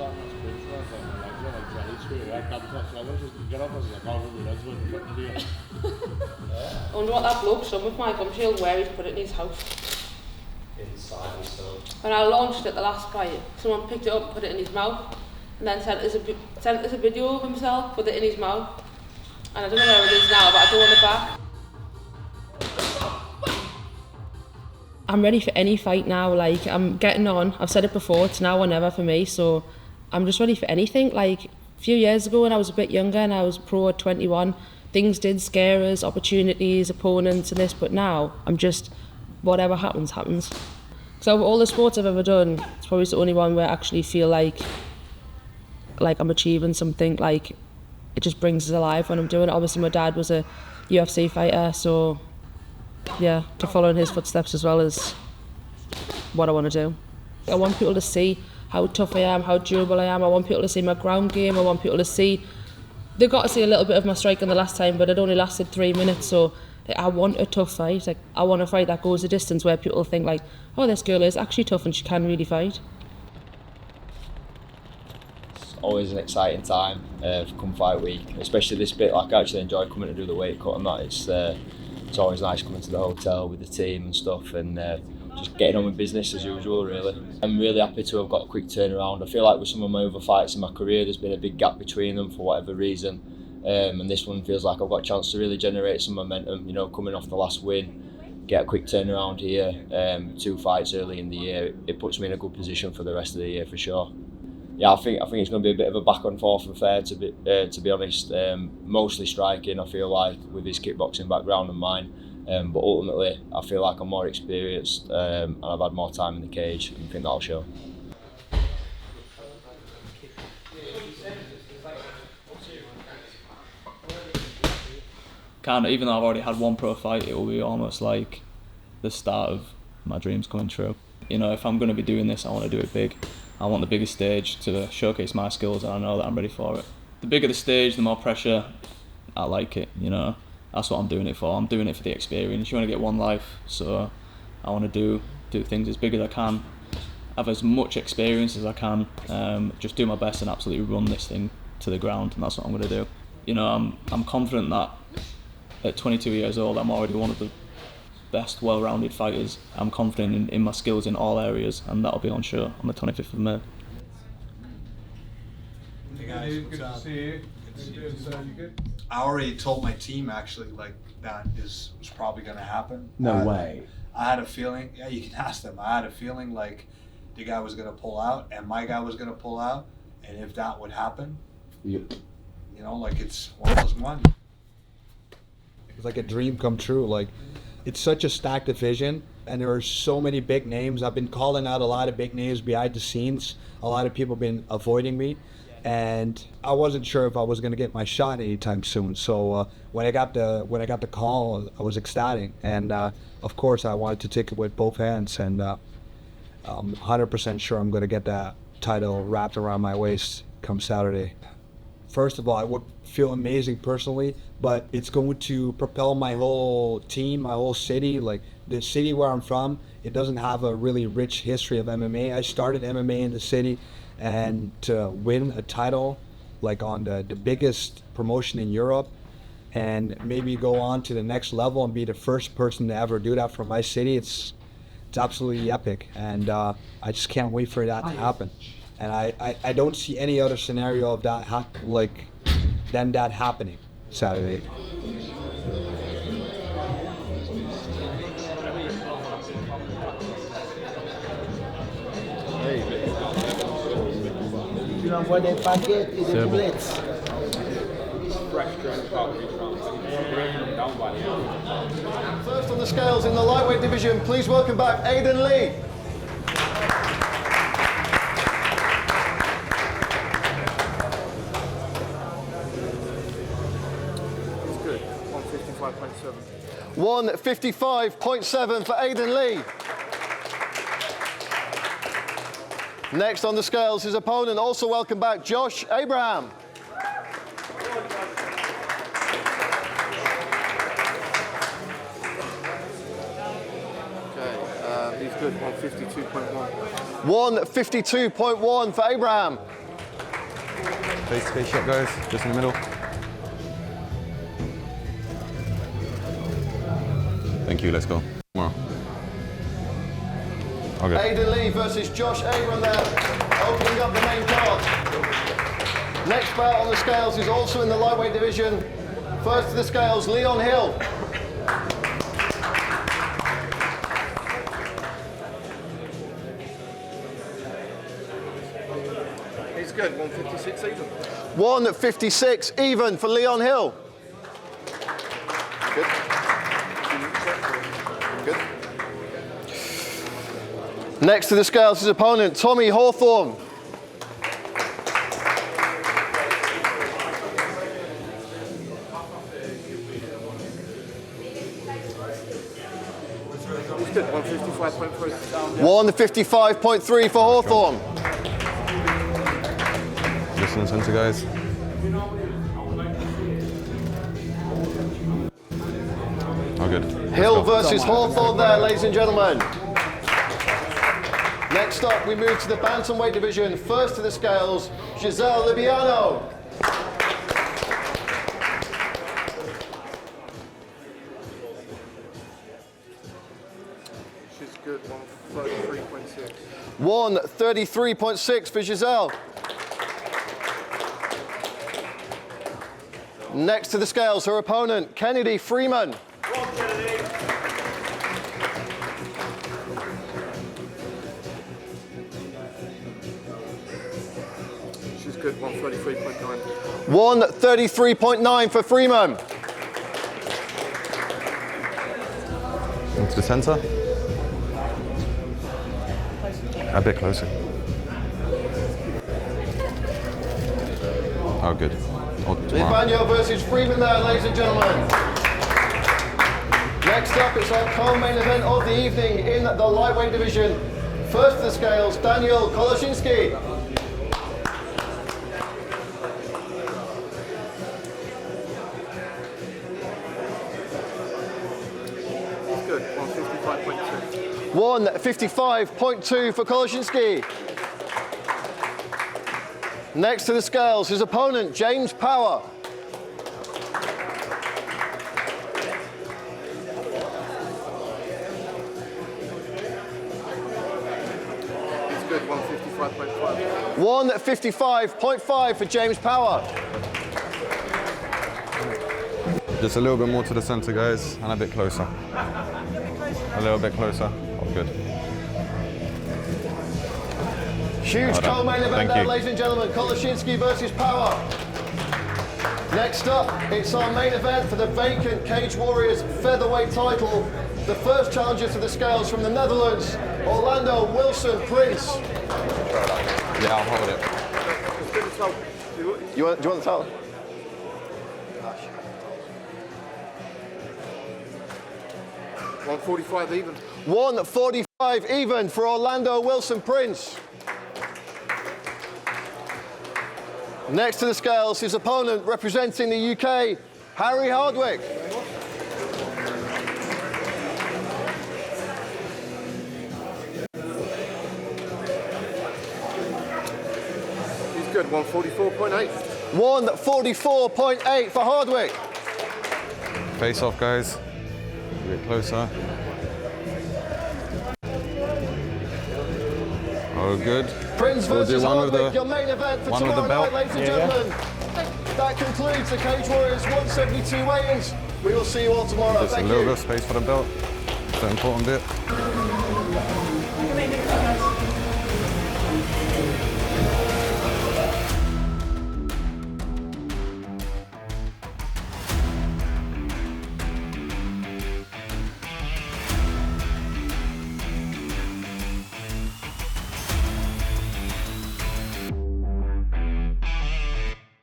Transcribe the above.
starting that sprint for us, like my legs were like jelly straight away. I can't touch level, just get up, I was like, I'll run the legs with the fucking video. I wonder what that bloke's done with my gum shield, where he's put it in his house. Inside his soul. When I launched it the last fight, someone picked it up, put it in his mouth, and then sent us a video of himself with it in his mouth. And I don't know where it is now, but I don't want it back. I'm ready for any fight now, like I'm getting on. I've said it before, it's now or never for me, so I'm just ready for anything. Like a few years ago when I was a bit younger and I was pro at 21, things did scare us, opportunities, opponents and this, but now I'm just, whatever happens, happens. So all the sports I've ever done, it's probably the only one where I actually feel like I'm achieving something, like it just brings us alive when I'm doing it. Obviously my dad was a UFC fighter, so yeah, to follow in his footsteps as well is what I want to do. I want people to see how tough I am, how durable I am. I want people to see my ground game. I want people to see, they've got to see a little bit of my striking the last time, but it only lasted 3 minutes, so I want a tough fight. Like I want a fight that goes the distance where people think like, oh, this girl is actually tough and she can really fight. It's always an exciting time come fight week, especially this bit. Like I actually enjoy coming to do the weight cut and that. It's always nice coming to the hotel with the team and stuff and just getting on with business as usual, really. I'm really happy to have got a quick turnaround. I feel like with some of my other fights in my career, there's been a big gap between them for whatever reason. And this one feels like I've got a chance to really generate some momentum, you know, coming off the last win, get a quick turnaround here, 2 fights early in the year. It puts me in a good position for the rest of the year for sure. Yeah, I think it's going to be a bit of a back and forth affair to be honest. Mostly striking, I feel like, with his kickboxing background and mine. But ultimately, I feel like I'm more experienced and I've had more time in the cage, and I think that'll show. Even though I've already had one pro fight, it will be almost like the start of my dreams coming true. You know, if I'm going to be doing this, I want to do it big. I want the biggest stage to showcase my skills, and I know that I'm ready for it. The bigger the stage, the more pressure. I like it, you know. That's what I'm doing it for. I'm doing it for the experience. You only get one life, so I want to do things as big as I can, have as much experience as I can, just do my best and absolutely run this thing to the ground, and that's what I'm going to do. You know, I'm confident that at 22 years old, I'm already one of the best, well-rounded fighters. I'm confident in my skills in all areas, and that'll be on show on the 25th of May. Hey guys, good to see you. Good to see you. You good? I already told my team actually, like, that was probably going to happen. No way. I had a feeling, yeah, you can ask them. I had a feeling like the guy was going to pull out and my guy was going to pull out, and if that would happen, Yep. you know, like, it's 1+1. It's like a dream come true. Like, it's such a stacked division, and there are so many big names. I've been calling out a lot of big names behind the scenes. A lot of people have been avoiding me, and I wasn't sure if I was going to get my shot anytime soon. So when I got the call, I was ecstatic, and of course I wanted to take it with both hands. And I'm 100% sure I'm going to get that title wrapped around my waist come Saturday. First of all, I would feel amazing personally, but it's going to propel my whole team, my whole city. Like, the city where I'm from, it doesn't have a really rich history of MMA. I started MMA in the city, and to win a title like on the biggest promotion in Europe, and maybe go on to the next level and be the first person to ever do that from my city, it's absolutely epic, and I just can't wait for that to happen. And I don't see any other scenario of that than that happening Saturday. First on the scales in the lightweight division, please welcome back Aidan Lee. It's good. 155.7. 155.7 for Aidan Lee. Next on the scales, his opponent. Also welcome back Josh Abraham. Okay, he's good. 152.1. 152.1 for Abraham. Face-to-face shot, guys. Just in the middle. Thank you, let's go. Tomorrow. Okay. Aidan Lee versus Josh Abram there, opening up the main card. Next bout on the scales is also in the lightweight division. First to the scales, Leon Hill. He's good, 156 even. 156 even for Leon Hill. Good. Good. Next to the scales, his opponent, Tommy Hawthorne. He's good, 155.3. 155.3 for Hawthorne. Just in the center, guys. Oh, good. Hill versus Hawthorne there, ladies and gentlemen. Next up, we move to the bantamweight division. First to the scales, Giselle Libiano. She's good, 133.6. 133.6 for Giselle. Next to the scales, her opponent, Kennedy Freeman. She's good, 133.9. 133.9 for Freeman. Into the center. A bit closer. Oh, good. Oh, tomorrow. Libanyo versus Freeman there, ladies and gentlemen. Next up, it's our co-main event of the evening in the lightweight division. First to the scales, Daniel Koloshinsky. He's good, 155.2. 155.2 for Koloshinsky. Next to the scales, his opponent, James Power. He's good, 155.5. 155.5 for James Power. Just a little bit more to the center, guys, and a bit closer. A little bit closer. Oh, good. Huge Well done. co-main event Thank there, you. ladies and gentlemen. Koloshinsky versus Power. Next up, it's our main event for the vacant Cage Warriors featherweight title. The first challenger to the scales from the Netherlands, Orlando Wilson Prince. Yeah, I'll hold it. He's good as well. Do you want the title? 145 even. 145 even for Orlando Wilson Prince. Next to the scales, his opponent representing the UK, Harry Hardwick. He's good, 144.8. 144.8 for Hardwick. Face off, guys. A bit closer. Oh, good. Prince We'll do versus one with Hardwick, the- your main event for one with the tomorrow night, belt. ladies and gentlemen. That concludes the Cage Warriors 172 weigh-ins. We will see you all tomorrow. Just a Thank little you. bit of space for the belt. It's the important bit.